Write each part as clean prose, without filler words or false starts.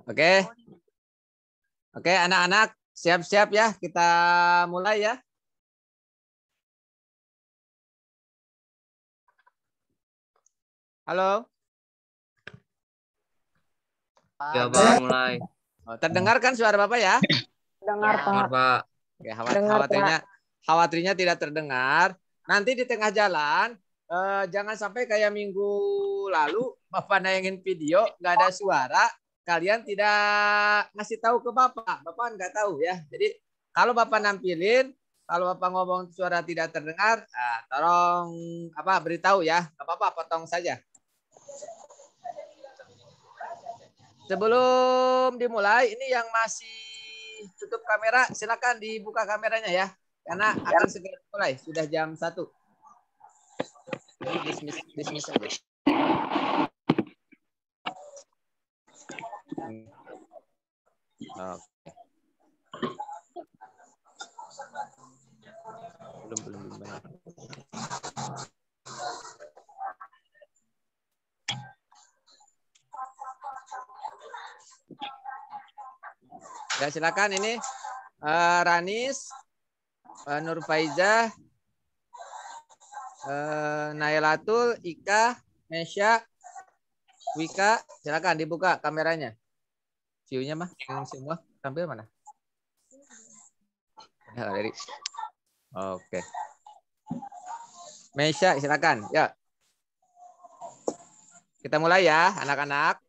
Oke. Oke, anak-anak siap-siap ya. Kita mulai ya. Halo. Ya, Pak, mulai. Terdengar kan suara Bapak ya? Dengar, Pak. Dengar, Pak. Oke, Dengar, khawatirnya tidak terdengar. Nanti di tengah jalan jangan sampai kayak minggu lalu Bapak nayangin video nggak ada suara, kalian tidak ngasih tahu ke Bapak. Bapak nggak tahu ya. Jadi kalau Bapak nampilin, kalau Bapak ngomong suara tidak terdengar, tolong beritahu ya. Nggak apa-apa, potong saja. Sebelum dimulai, ini yang masih tutup kamera, silakan dibuka kameranya ya. Karena akan segera dimulai, sudah jam 1. Dismiss aja. Oke. Belum banyak. Ya, silakan ini Ranis, Nur Faizah, Nailatul, Ika, Mesya, Wika, silakan dibuka kameranya. View-nya mah yang semua tampil mana? Ya, dari. Oke. Mesya, silakan. Ya. Kita mulai ya, anak-anak.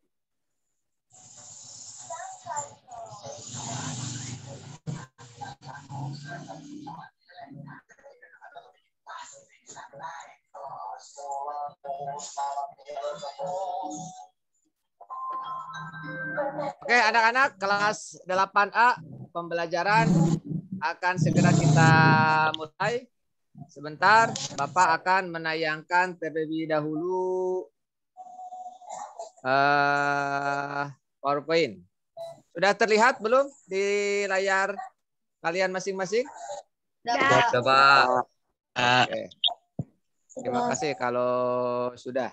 Oke, anak-anak kelas 8A pembelajaran akan segera kita mulai. Sebentar, Bapak akan menayangkan terlebih dahulu PowerPoint. Sudah terlihat belum di layar kalian masing-masing? Sudah, Pak. Oke. Terima kasih kalau sudah.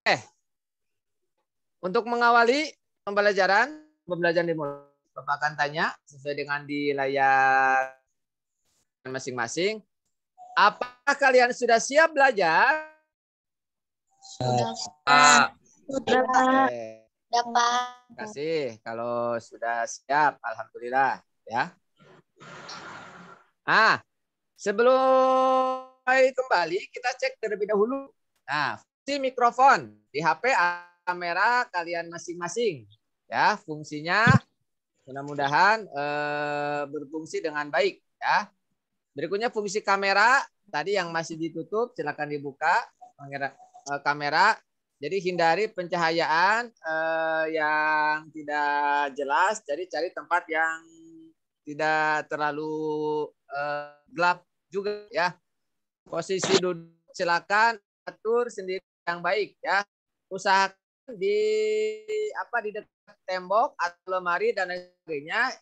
Ya. Untuk mengawali pembelajaran dimulai, Bapak akan tanya sesuai dengan di layar masing-masing. Apakah kalian sudah siap belajar? Sudah, Pak. Sudah, Oke. Pak. Terima kasih kalau sudah siap. Alhamdulillah ya. Sebelum kembali kita cek terlebih dahulu. Fungsi mikrofon di HP kamera kalian masing-masing. Ya, fungsinya mudah-mudahan berfungsi dengan baik ya. Berikutnya fungsi kamera tadi yang masih ditutup silakan dibuka kamera. Jadi hindari pencahayaan yang tidak jelas. Jadi cari tempat yang tidak terlalu gelap juga ya. Posisi duduk silakan atur sendiri yang baik ya. Usahakan di dekat tembok atau lemari dan lain sebagainya,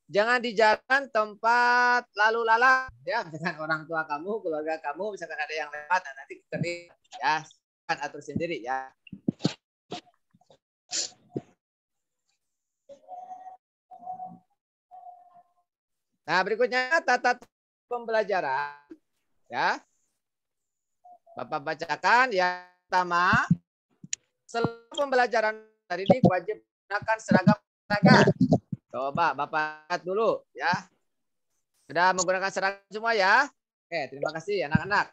jangan di jalan tempat lalu lalang ya dengan orang tua kamu, keluarga kamu, misalkan ada yang lewat, nanti terlihat ya, kan atur sendiri ya. Nah, berikutnya tata pembelajaran ya. Bapak bacakan yang pertama, seluruh pembelajaran hari ini wajib menggunakan seragam olahraga. Coba Bapak lihat dulu ya. Sudah menggunakan seragam semua ya? Oke, terima kasih anak-anak.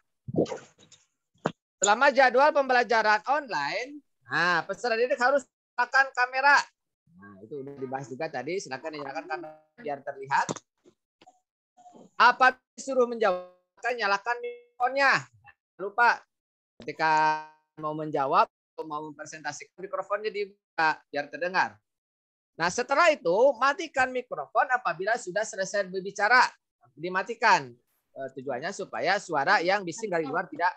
Selama jadwal pembelajaran online, peserta didik harus nyalakan kamera. Nah, itu udah dibahas juga tadi. Silakan dinyalakan kamera biar terlihat. Apa disuruh menjawab, nyalakan mikrofonnya. Lupa ketika mau menjawab atau mau mempresentasikan mikrofonnya dibuka biar terdengar. Nah, setelah itu matikan mikrofon apabila sudah selesai berbicara. Dimatikan. Tujuannya supaya suara yang bising dari luar tidak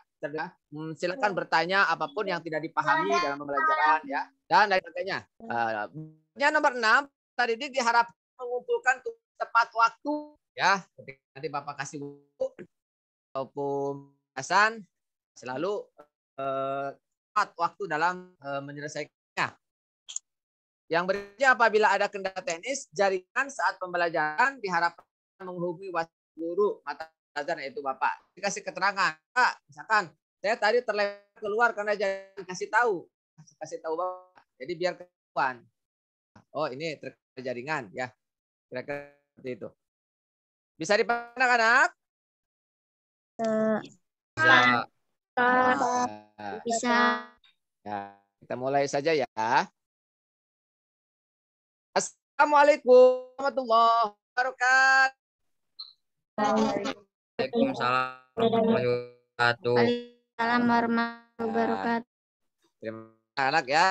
Silakan bertanya apapun yang tidak dipahami dalam pembelajaran ya. Dan lain sebagainya. Yang nomor 6, tadi diharapkan mengumpulkan tepat waktu ya. Ketika nanti Bapak kasih buku ataupun pesan selalu tepat waktu dalam menyelesaikannya. Yang berikutnya, apabila ada kendala teknis jaringan saat pembelajaran diharapkan menghubungi guru mata pelajaran yaitu Bapak. Dikasih keterangan, Pak, misalkan saya tadi terlewat keluar karena jangan kasih tahu Bapak. Jadi biar ketahuan. Oh, ini terkait jaringan ya. Kira-kira seperti itu. Bisa dipahami anak-anak? Bisa. Bisa. Ya, kita mulai saja ya. Assalamualaikum warahmatullahi wabarakatuh. Waalaikumsalam warahmatullahi wabarakatuh. Waalaikumsalam warahmatullahi wabarakatuh. Terima kasih anak ya.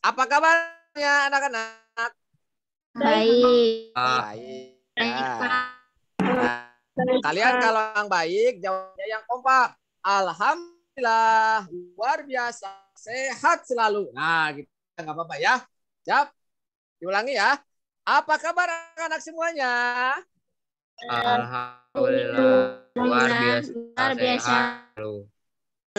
Apa kabarnya anak-anak? Baik. Baik. Baik, Ya. Pak. Nah, kalian kalau yang baik jawabnya yang kompak. Alhamdulillah, luar biasa, sehat selalu. Nah, gitu nggak apa-apa ya. Siap? Diulangi ya. Apa kabar anak-anak semuanya? Alhamdulillah, luar biasa.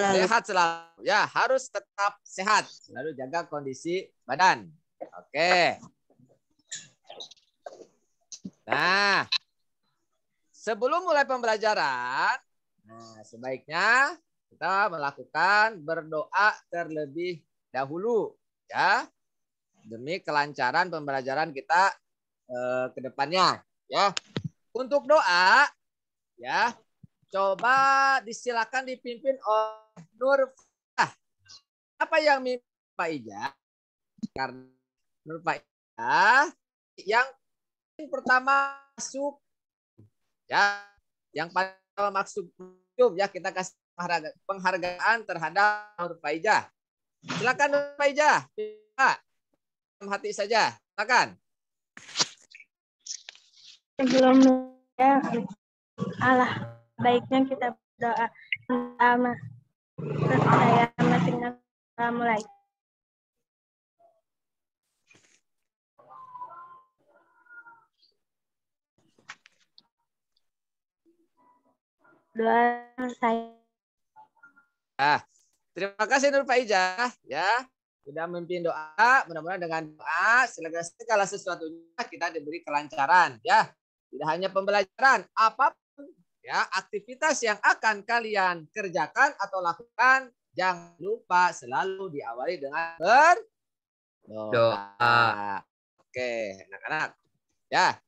Sehat selalu. Ya, harus tetap sehat. Selalu jaga kondisi badan. Oke. Nah, sebelum mulai pembelajaran, sebaiknya kita melakukan berdoa terlebih dahulu ya, demi kelancaran pembelajaran kita ke depannya ya. Untuk doa ya, coba disilakan dipimpin oleh Nur. Apa yang mimpi Pak Ija? Karena Nur Pak Ija yang pertama masuk ya, yang pada maksud ya, kita kasih penghargaan terhadap Nur Pak Ija. Silakan Nur Pak Ija. Hati saja. Silakan. Sebelum ya, Allah baiknya kita berdoa sama saya masing-masing mulai. Doa saya. Terima kasih Nur Pak Ija ya, sudah memimpin doa. Mudah-mudahan dengan doa segala sesuatunya kita diberi kelancaran ya. Tidak hanya pembelajaran, apapun ya, aktivitas yang akan kalian kerjakan atau lakukan, jangan lupa selalu diawali dengan berdoa. Oke, anak-anak. Ya.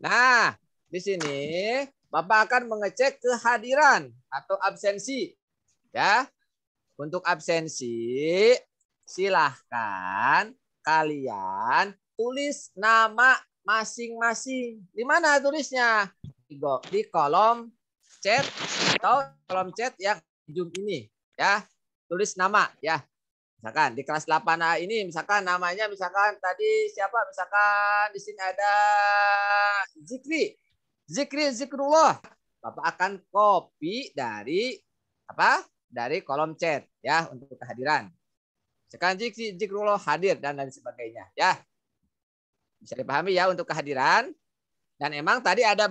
Nah, di sini Bapak akan mengecek kehadiran atau absensi. Ya. Untuk absensi, silahkan kalian tulis nama masing-masing. Di mana tulisnya? Di kolom chat atau kolom chat yang Zoom ini ya. Tulis nama ya. Misalkan di kelas 8A ini misalkan namanya misalkan tadi siapa? Misalkan di sini ada Zikrullah. Bapak akan copy dari apa? Dari kolom chat ya untuk kehadiran. Misalkan Zikrullah hadir dan lain sebagainya ya. Bisa dipahami ya untuk kehadiran. Dan emang tadi ada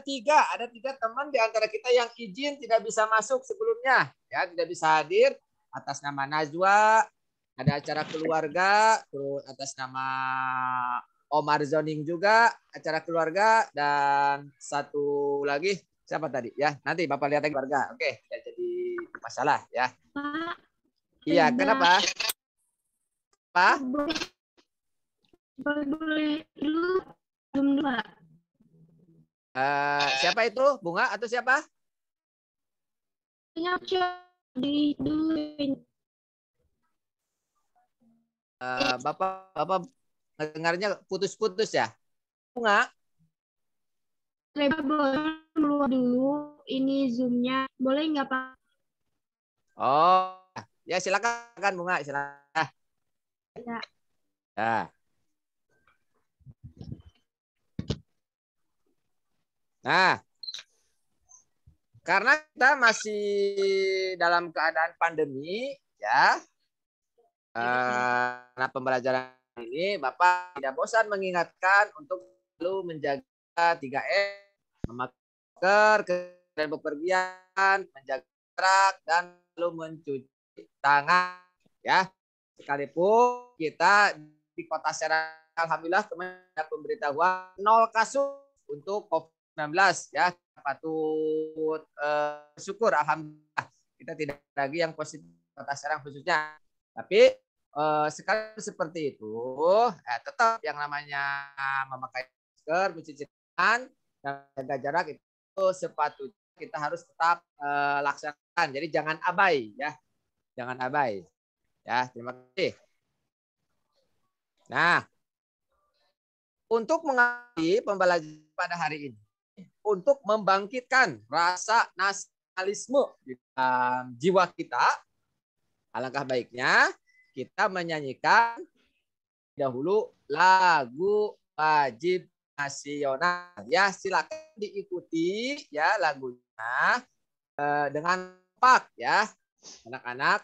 tiga teman di antara kita yang izin tidak bisa masuk sebelumnya, ya tidak bisa hadir atas nama Najwa, ada acara keluarga, terus atas nama Omar Zoning juga acara keluarga, dan satu lagi siapa tadi ya? Nanti Bapak lihat lagi keluarga, oke, tidak jadi masalah ya. Pak, Iya, kenapa? Pak? Boleh dulu Zoom dulu. Siapa itu? Bunga atau siapa? Di duluin. Bapak dengarnya putus-putus ya? Bunga? Boleh dulu ini Zoom-nya. Boleh nggak Pak? Oh, ya silakan Bunga, silakan. Ya. Ya. Nah, Karena kita masih dalam keadaan pandemi, ya. Karena pembelajaran ini, Bapak tidak bosan mengingatkan untuk selalu menjaga 3M, memakai masker, dan bepergian, menjaga jarak, dan selalu mencuci tangan, ya. Sekalipun kita di Kota Serang, alhamdulillah teman pemberitahuan 0 kasus untuk COVID-19, ya. Patut bersyukur, alhamdulillah kita tidak lagi yang positif Kota Serang khususnya. Tapi sekarang seperti itu, tetap yang namanya memakai masker, mencuci tangan, dan jaga jarak itu sepatutnya kita harus tetap laksanakan. Jadi jangan abai, ya, jangan abai. Ya, terima kasih. Nah, untuk mengakhiri pembelajaran pada hari ini, untuk membangkitkan rasa nasionalisme di dalam jiwa kita, alangkah baiknya kita menyanyikan dahulu lagu wajib nasional. Ya, silakan diikuti ya lagunya dengan pak ya, anak-anak.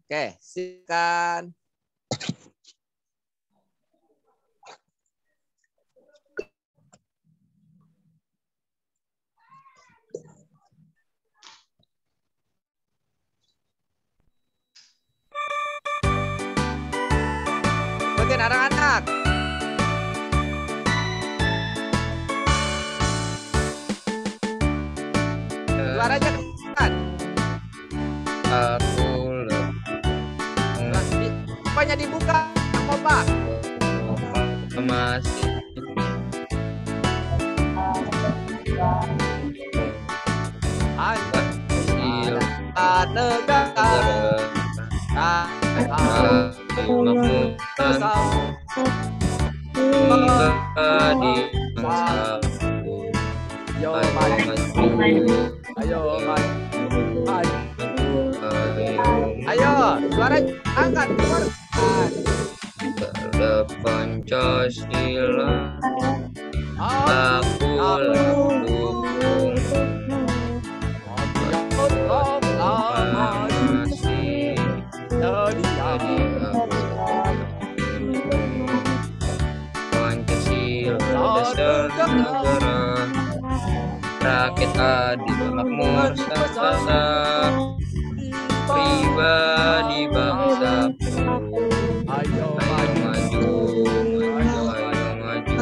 Oke, silakan. Ikutin anak-anak. Suaranya kedengaran. Aku Apanya dibuka, Kompak? masih Pancasila negara makmur di bangsa. Ayo Ayo maju, maju, ayo maju, ayo ayo, suara angkat keluar. pada Pancasila Aku aku dukung masih jadi Pancasila dasar negara, rakyat adil makmur sesasa, pribadi bangsa. Ayo Ayo maju, maju, ayo maju,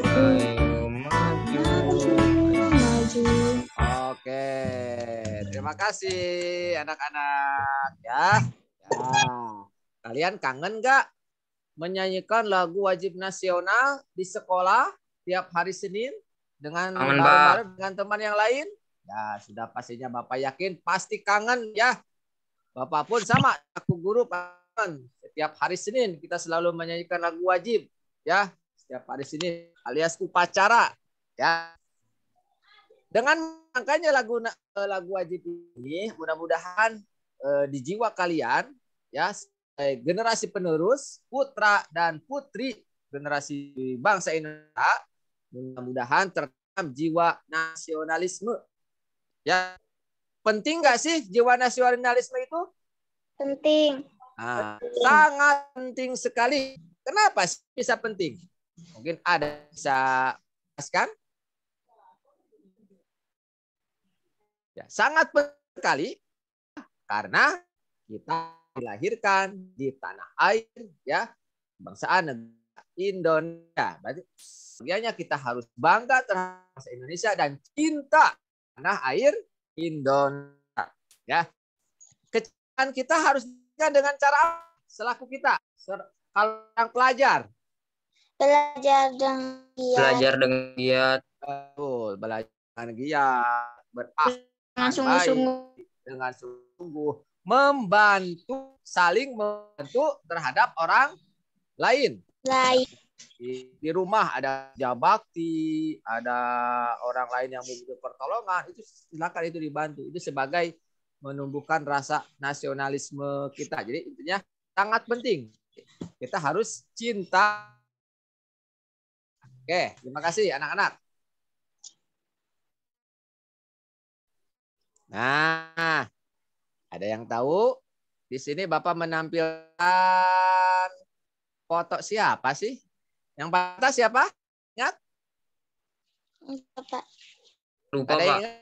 ayo maju. Oke, terima kasih anak-anak ya. Kalian kangen nggak menyanyikan lagu wajib nasional di sekolah tiap hari Senin dengan Kangen, bareng-bareng dengan teman yang lain? Ya, sudah pastinya Bapak yakin pasti kangen ya. Bapak pun sama, aku guru kangen. Setiap hari Senin kita selalu menyanyikan lagu wajib ya. Setiap hari Senin alias upacara ya. Dengan makanya lagu wajib ini mudah-mudahan di jiwa kalian ya, generasi penerus, putra dan putri generasi bangsa Indonesia, mudah-mudahan tertanam jiwa nasionalisme. Ya, penting nggak sih jiwa nasionalisme itu? Penting. Sangat penting sekali. Kenapa sih bisa penting? Mungkin ada bisa jelaskan? Ya, sangat penting sekali karena kita dilahirkan di tanah air ya, bangsaan negara Indonesia. Berarti sebenarnya kita harus bangga terhadap bangsa Indonesia dan cinta tanah air Indonesia. Ya, kecintaan kita harus dengan cara selaku kita kalau yang pelajar. Belajar dengan giat. Belajar dengan giat. Betul, belajar dengan giat, dengan sungguh-sungguh, membantu, saling membantu terhadap orang lain. Di rumah ada jabakti, ada orang lain yang membutuhkan pertolongan, itu silakan itu dibantu. Itu sebagai menumbuhkan rasa nasionalisme kita. Jadi intinya sangat penting. Kita harus cinta. Oke, terima kasih anak-anak. Nah, ada yang tahu? Di sini Bapak menampilkan foto siapa sih? Yang patah siapa? Ingat? Enggak, Pak. Lupa, Ada yang Pak. ingat?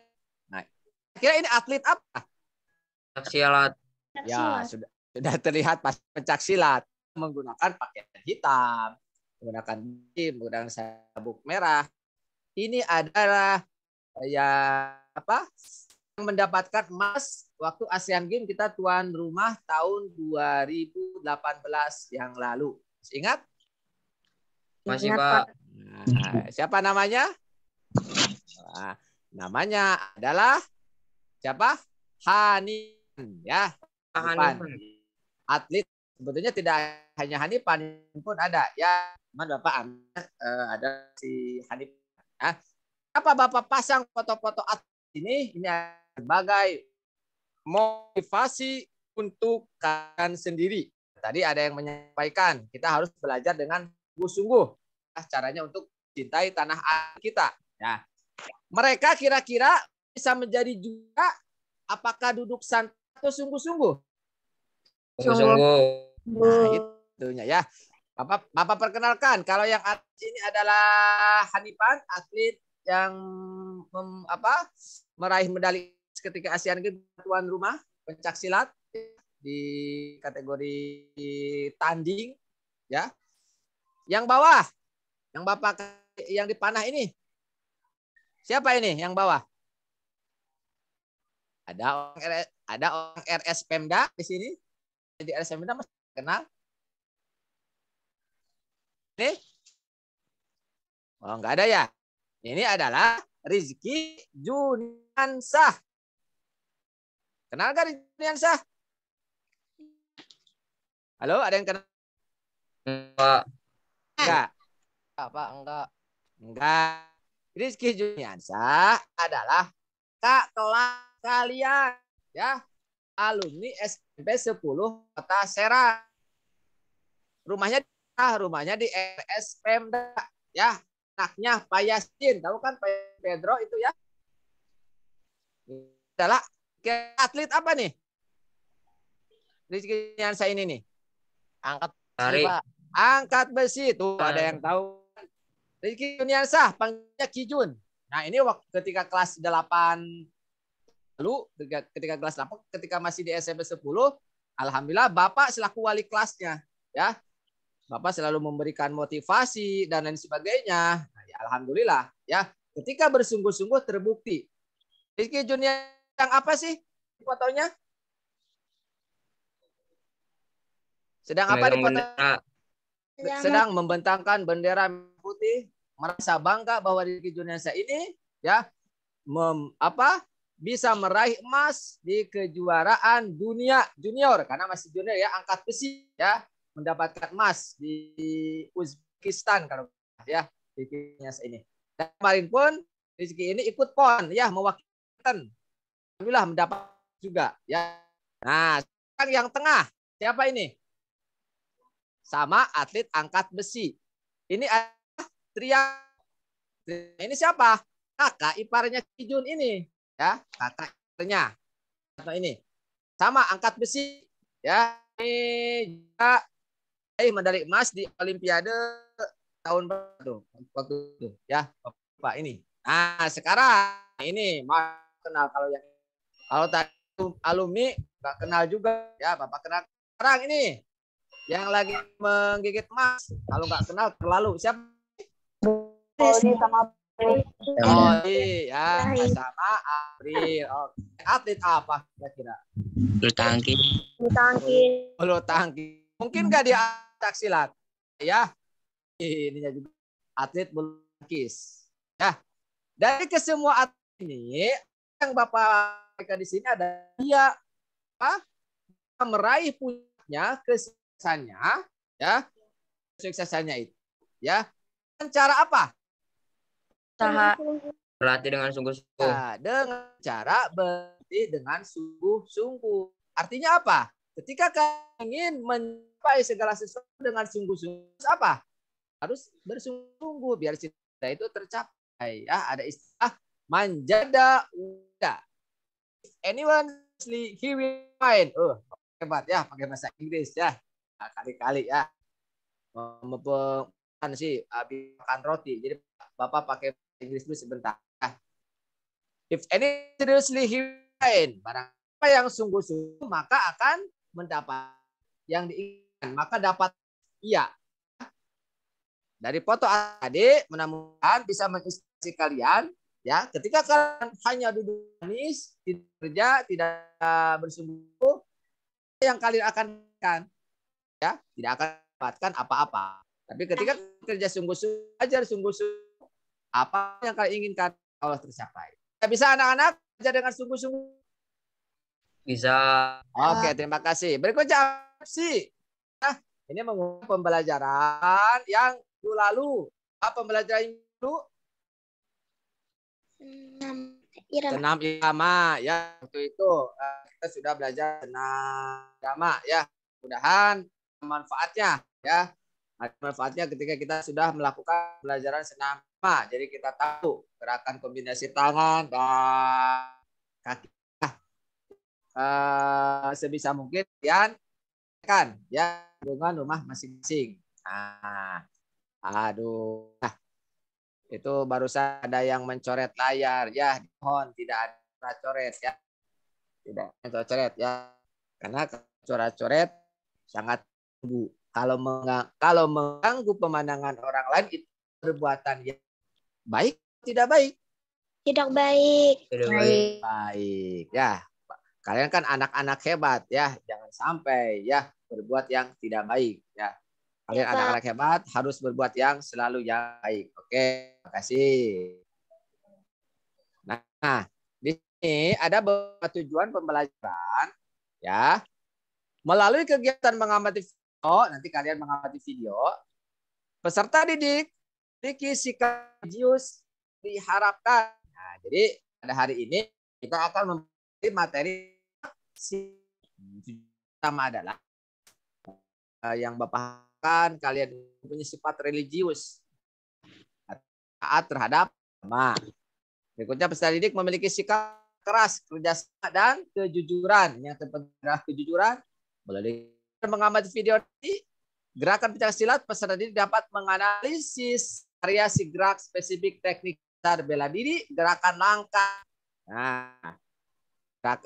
Nah, kira ini atlet apa? Silat. Ya, sudah terlihat pas pencak silat menggunakan pakaian hitam, menggunakan baju, menggunakan sabuk merah. Ini adalah ya apa? Yang mendapatkan emas waktu Asian Games kita tuan rumah tahun 2018 yang lalu. Masih ingat? Masih, Ingat, Pak. Nah, siapa namanya? Nah, namanya adalah siapa? Hanifan ya. Hanifan. Hanifan. Atlet sebetulnya tidak hanya Hanifan pun ada ya. Cuman Bapak ada si Hanifan. Ya. Apa Bapak pasang foto-foto atlet ini? Ini sebagai motivasi untuk kalian sendiri. Tadi ada yang menyampaikan kita harus belajar dengan sungguh-sungguh caranya untuk cintai tanah air kita. Ya. Mereka kira-kira bisa menjadi juga apakah duduk santai atau sungguh-sungguh? Sungguh-sungguh. Nah, itunya ya. Bapak perkenalkan kalau yang atlet ini adalah Hanifan, atlet yang meraih medali ketika Asian Games tuan rumah pencak silat di kategori tanding ya. Yang bawah, yang Bapak yang dipanah ini. Siapa ini yang bawah? Ada orang RS Pemda di sini. Di RS Pemda masih kenal? Ini? Oh, enggak ada ya. Ini adalah Rizky Juniansah. Kenal gak Rizky Juniansah? Halo, ada yang kenal? Enggak. Enggak. Apa? Enggak. Rizky Juniansah adalah kak kelas kalian ya, alumni SMP 10 Kota Serang. Rumahnya di RS Pemda ya. Anaknya Pak Yasin, tahu kan Pak Pedro itu ya? Adalah atlet apa nih? Rizky Juniansah ini nih. Angkat Tarik. Pak. Angkat besi tuh ada yang tahu. Rizky Juniansah panggilnya Kijun. Nah, ini waktu ketika kelas 8 lalu ketika kelas 8 ketika masih di SMP 10, alhamdulillah Bapak selaku wali kelasnya ya. Bapak selalu memberikan motivasi dan lain sebagainya. Nah, ya, alhamdulillah ya. Ketika bersungguh-sungguh terbukti. Rizky Juniansah yang apa sih fotonya? Sedang apa di foto? Sedang membentangkan bendera putih, merasa bangga bahwa Rizky Juniansah ini ya bisa meraih emas di kejuaraan dunia junior karena masih junior ya, angkat besi ya, mendapatkan emas di Uzbekistan kalau ya Rizky Juniansah ini. Dan kemarin pun Rizky ini ikut PON ya, mewakilkan, alhamdulillah mendapat juga ya. Nah, sekarang yang tengah siapa ini? Sama atlet angkat besi. Ini adalah Tria. Ini siapa? Kakak iparnya Kijun ini, ya, kakak iparnya. Atau ini sama angkat besi, ya. Ini juga medali emas di Olimpiade tahun berapa waktu itu, ya, Bapak ini. Nah, sekarang ini kenal kalau tadi alumni nggak kenal juga, ya, Bapak kenal sekarang ini. Yang lagi menggigit emas, kalau nggak kenal terlalu siapa? Poli sama Oh iya, sama April. Oke. Atlet apa kira-kira? Bulu tangkis. Bulu tangkis. Mungkin nggak dia pencak silat? Ya, ininya juga atlet bulu tangkis. Ya, dari kesemua atlet ini yang Bapak berikan di sini ada dia meraih puncaknya kesuksesannya, ya, kesuksesannya itu, ya, dengan cara apa? Berlatih dengan sungguh-sungguh. Nah, dengan cara berlatih dengan sungguh-sungguh. Artinya apa? Ketika kalian ingin mencapai segala sesuatu dengan sungguh-sungguh, apa? Harus bersungguh-sungguh biar cita itu tercapai. Ya, ada istilah manjada uda. Anyone he will find. Hebat ya pakai bahasa Inggris ya. Nah, kali-kali ya. Kan sih habis makan roti. Jadi Bapak pakai bahasa Inggris dulu sebentar. If any seriously he will find. Barang apa yang sungguh-sungguh maka akan mendapat yang diinginkan. Maka dapat iya. Dari foto tadi mudah-mudahan bisa menginspirasi kalian ya. Ketika kalian hanya duduk manis, tidak kerja, tidak bersungguh, yang kalian akan kan ya, tidak akan dapatkan apa-apa. Tapi ketika kerja sungguh-sungguh, ajar sungguh-sungguh, apa yang kalian inginkan Allah tercapai. Bisa anak-anak kerja dengan sungguh-sungguh? Bisa. Oke, terima kasih. Berikutnya sih. Nah, ini mengulang pembelajaran yang lalu. Apa pembelajaran dulu? Senam irama ya. Waktu itu kita sudah belajar senam irama ya. Mudah-mudahan manfaatnya ya. Manfaatnya ketika kita sudah melakukan pembelajaran senam irama. Jadi kita tahu gerakan kombinasi tangan dan kaki. Sebisa mungkin kalian kan ya dengan rumah masing-masing. Nah, aduh. Nah, itu barusan ada yang mencoret layar ya. Mohon tidak ada coret ya. Tidak ada coret ya. Karena coret-coret sangat mengganggu. Kalau mengganggu pemandangan orang lain itu perbuatan yang baik tidak baik? Tidak baik. Tidak baik. Baik ya. Kalian kan anak-anak hebat ya. Jangan sampai ya berbuat yang tidak baik ya. Kalian anak-anak hebat harus berbuat yang selalu yang baik. Oke, terima kasih. Nah, di sini ada beberapa tujuan pembelajaran ya. Melalui kegiatan mengamati video, nanti kalian mengamati video, peserta didik memiliki sikap religius diharapkan. Nah, jadi pada hari ini kita akan memberi materi pertama adalah yang Bapak kan kalian punya sifat religius taat terhadap agama. Berikutnya peserta didik memiliki sikap keras, kerjasama dan kejujuran. Yang terpenting adalah kejujuran. Melalui mengamati video ini, gerakan pencak silat peserta didik dapat menganalisis variasi gerak spesifik teknik dasar bela diri, gerakan langkah. Nah,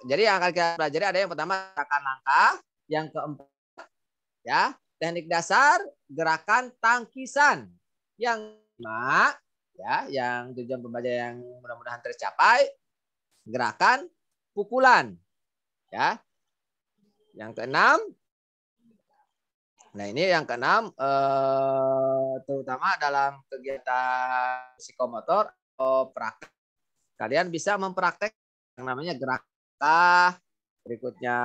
jadi yang akan kita pelajari ada yang pertama gerakan langkah, yang keempat ya teknik dasar gerakan tangkisan, yang kelima ya yang tujuan pembelajaran yang mudah-mudahan tercapai gerakan pukulan ya. Yang keenam, nah ini yang keenam terutama dalam kegiatan psikomotor atau praktek kalian bisa mempraktek yang namanya gerakan. Berikutnya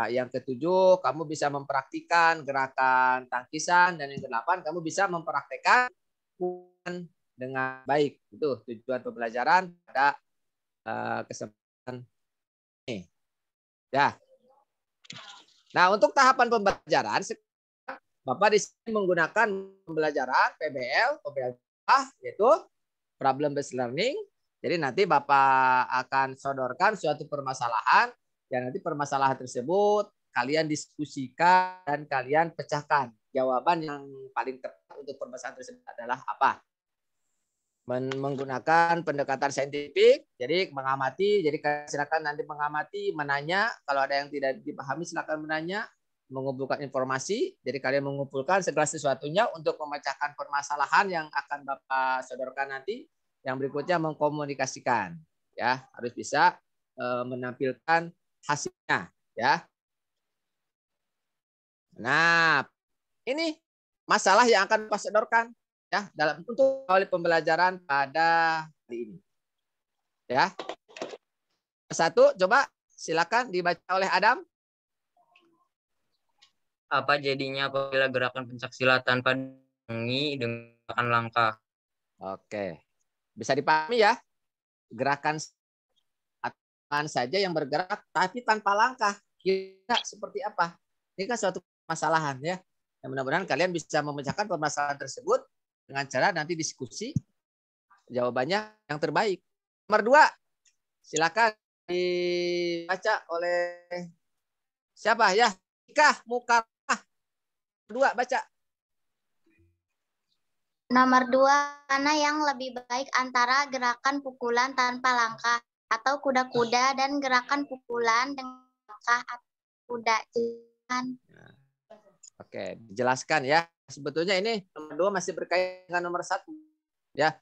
yang ketujuh, kamu bisa mempraktikkan gerakan tangkisan. Dan yang kedelapan, kamu bisa mempraktikkan dengan baik. Itu tujuan pembelajaran pada kesempatan ini. Ya. Nah, untuk tahapan pembelajaran, Bapak di sini menggunakan pembelajaran PBL, yaitu problem based learning. Jadi nanti Bapak akan sodorkan suatu permasalahan. Dan nanti permasalahan tersebut kalian diskusikan dan kalian pecahkan. Jawaban yang paling tepat untuk permasalahan tersebut adalah apa? Menggunakan pendekatan saintifik, jadi mengamati. Jadi silakan nanti mengamati, menanya. Kalau ada yang tidak dipahami silakan menanya, mengumpulkan informasi. Jadi kalian mengumpulkan segala sesuatunya untuk memecahkan permasalahan yang akan Bapak sodorkan nanti. Yang berikutnya mengkomunikasikan. Ya, harus bisa menampilkan hasilnya ya. Nah, ini masalah yang akan Bapak sodorkan ya dalam untuk awal pembelajaran pada hari ini. Ya. Satu, coba silakan dibaca oleh Adam. Apa jadinya apabila gerakan pencaksilat tanpa diiringi dengan gerakan langkah? Oke. Bisa dipahami ya. Gerakan tangan saja yang bergerak tapi tanpa langkah. Kira seperti apa? Ini kan suatu permasalahan ya. Yang mudah-mudahan kalian bisa memecahkan permasalahan tersebut dengan cara nanti diskusi jawabannya yang terbaik. Nomor 2, silakan dibaca oleh siapa ya? Ika Mukarramah. 2 baca. Nomor 2, mana yang lebih baik antara gerakan pukulan tanpa langkah atau kuda-kuda dan gerakan pukulan dengan langkah atau kuda? Oke, dijelaskan ya. Sebetulnya ini nomor 2 masih berkaitan dengan nomor 1. Ya,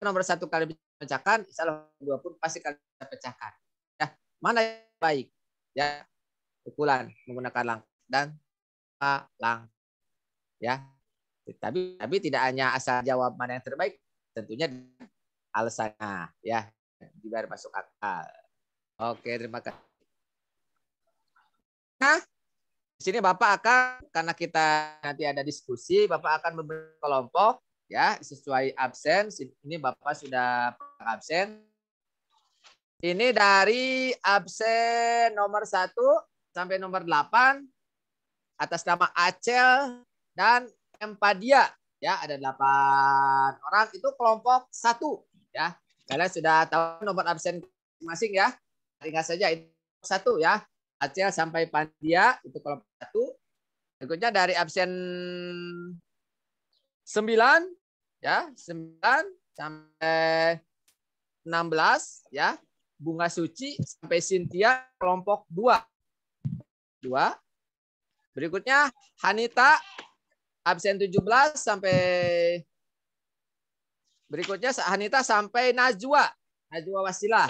nomor 1 kali pecahkan, insya Allah 2 pun pasti kali pecahkan. Ya, mana yang baik? Ya, pukulan menggunakan langkah dan langkah. Ya, tapi tidak hanya asal jawab mana yang terbaik, tentunya alasannya ya biar masuk akal. Oke, terima kasih. Nah, di sini Bapak akan, karena kita nanti ada diskusi, Bapak akan memberi kelompok ya sesuai absen. Ini Bapak sudah absen. Ini dari absen nomor 1 sampai nomor 8 atas nama Acel dan Empadia ya, ada 8 orang, itu kelompok 1 ya. Kalian sudah tahu nomor absen masing-masing ya. Ingat saja itu 1 ya. Acel sampai Pandia itu kelompok 1. Berikutnya dari absen 9 ya, 9 sampai 16 ya. Bunga Suci sampai Cynthia kelompok 2. Berikutnya Hanita absen 17 sampai berikutnya Hanita sampai Najwa Wasilah.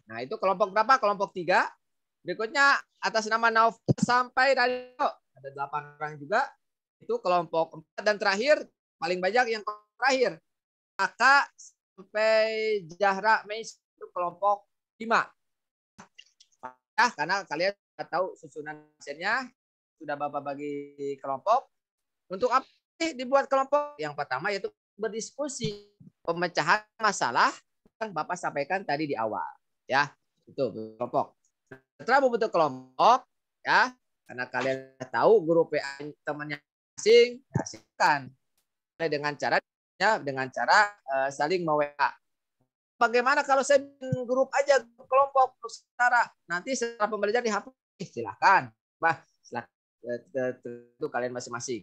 Nah, itu kelompok berapa? Kelompok 3. Berikutnya atas nama Nauf sampai Dadio. Ada 8 orang juga. Itu kelompok 4. Dan terakhir, paling banyak yang terakhir. Kakak sampai Zahra Meis itu kelompok 5. Ya, karena kalian sudah tahu susunan absennya. Sudah Bapak bagi kelompok. Untuk apa sih dibuat kelompok? Yang pertama yaitu berdiskusi. Pemecahan masalah yang Bapak sampaikan tadi di awal. Ya, itu kelompok. Setelah membentuk kelompok, ya, karena kalian tahu grup PA temannya masing, ya, silakan dengan cara saling me-WA. Bagaimana kalau saya grup aja, kelompok secara nanti setelah pembelajaran dihapus, silakan, itu kalian masing-masing.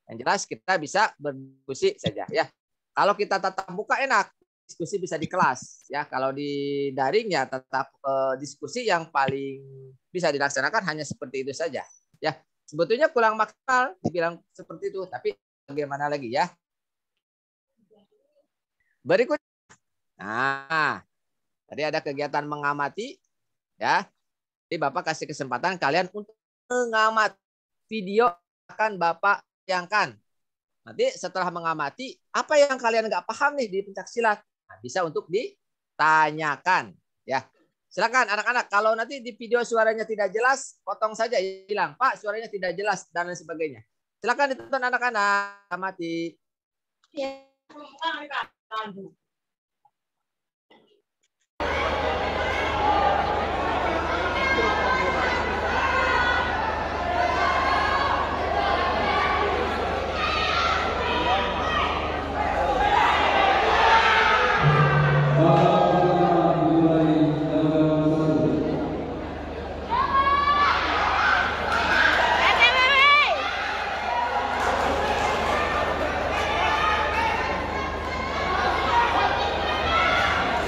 Yang jelas kita bisa berdiskusi saja, ya. Kalau kita tatap muka enak, diskusi bisa di kelas, ya. Kalau di daring ya tetap diskusi yang paling bisa dilaksanakan hanya seperti itu saja, ya. Sebetulnya kurang maksimal dibilang seperti itu, tapi bagaimana lagi ya. Berikutnya, nah, tadi ada kegiatan mengamati, ya. Jadi Bapak kasih kesempatan kalian untuk mengamati video akan Bapak bayangkan. Nanti setelah mengamati, apa yang kalian nggak paham nih di pencaksilat, nah, bisa untuk ditanyakan, ya. Silakan anak-anak, kalau nanti di video suaranya tidak jelas, potong saja, bilang Pak suaranya tidak jelas dan lain sebagainya. Silakan ditonton anak-anak, amati. Ya.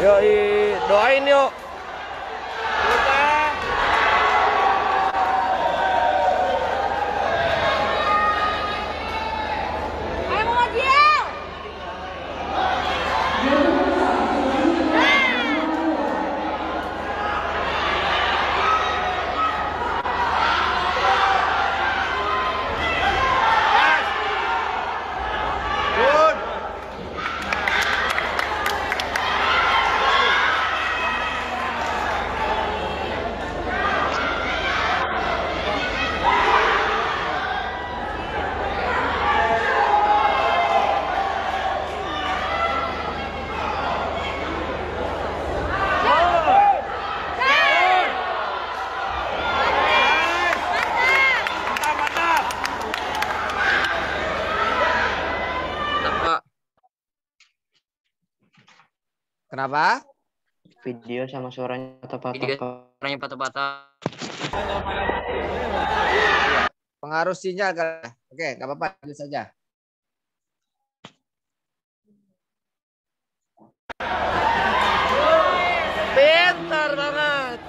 Yuk, doain yuk. Kenapa? Video sama suaranya Video patah-patah. suaranya patah-patah. Pengaruh sinyal. Oke, nggak apa-apa, lanjut saja. Pintar banget.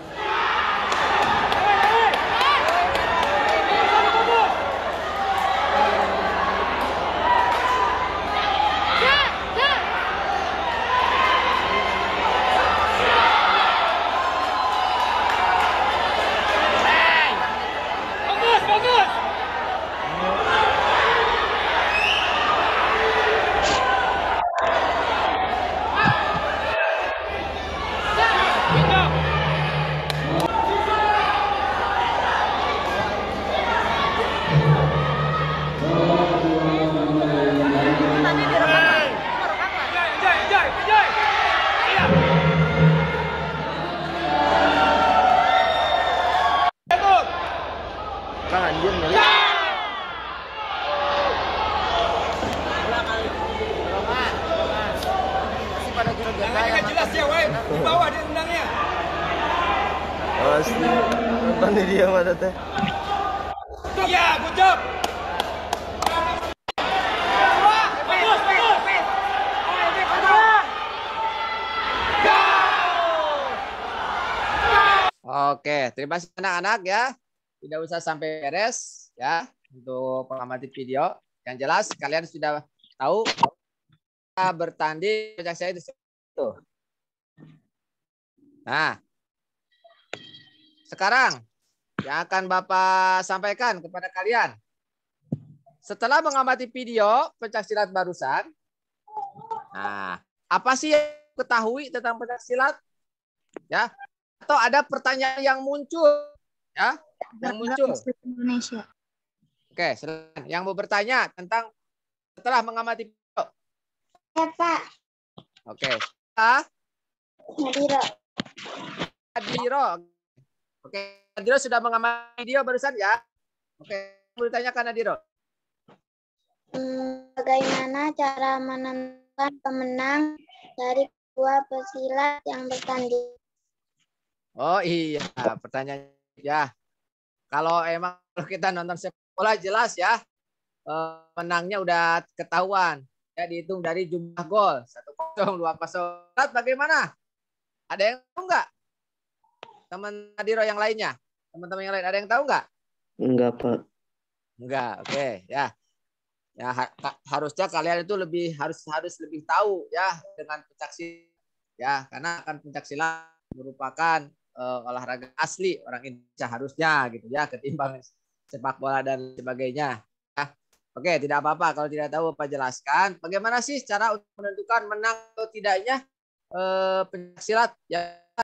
Jelas ya, woi. Di bawah dia tendangnya. Pasti nonton nih dia mata teh. Iya, good job. Oke, terima kasih anak-anak ya. Tidak usah sampai beres ya untuk pengamati video. Yang jelas kalian sudah tahu kita bertanding pencak silat itu. Nah, sekarang yang akan Bapak sampaikan kepada kalian. Setelah mengamati video pencak silat barusan, nah, apa sih yang ketahui tentang pencak silat? Ya, atau ada pertanyaan yang muncul, ya, yang muncul. Indonesia. Oke, silakan. Yang mau bertanya tentang setelah mengamati video. Ya, Pak. Oke, Nadiro. Adiro. Oke, Adiro sudah mengamati video barusan ya. Oke, mau ditanyakan Adiro. Bagaimana cara menentukan pemenang dari dua pesilat yang bertanding? Oh iya, pertanyaan ya. Kalau emang kita nonton sepak bola jelas ya, menangnya udah ketahuan. Ya dihitung dari jumlah gol 1-0, 2-0. Bagaimana? Ada yang tahu nggak? Teman Adiro yang lainnya, teman-teman yang lain ada yang tahu nggak? Enggak, Pak. Enggak, oke ya. Ya harusnya kalian itu harus lebih tahu ya dengan pencak silat ya, karena kan pencak silat merupakan olahraga asli orang Indonesia harusnya gitu ya, ketimbang sepak bola dan sebagainya. Ya. Oke, tidak apa-apa kalau tidak tahu Pak jelaskan. Bagaimana sih cara untuk menentukan menang atau tidaknya pencak silat ya?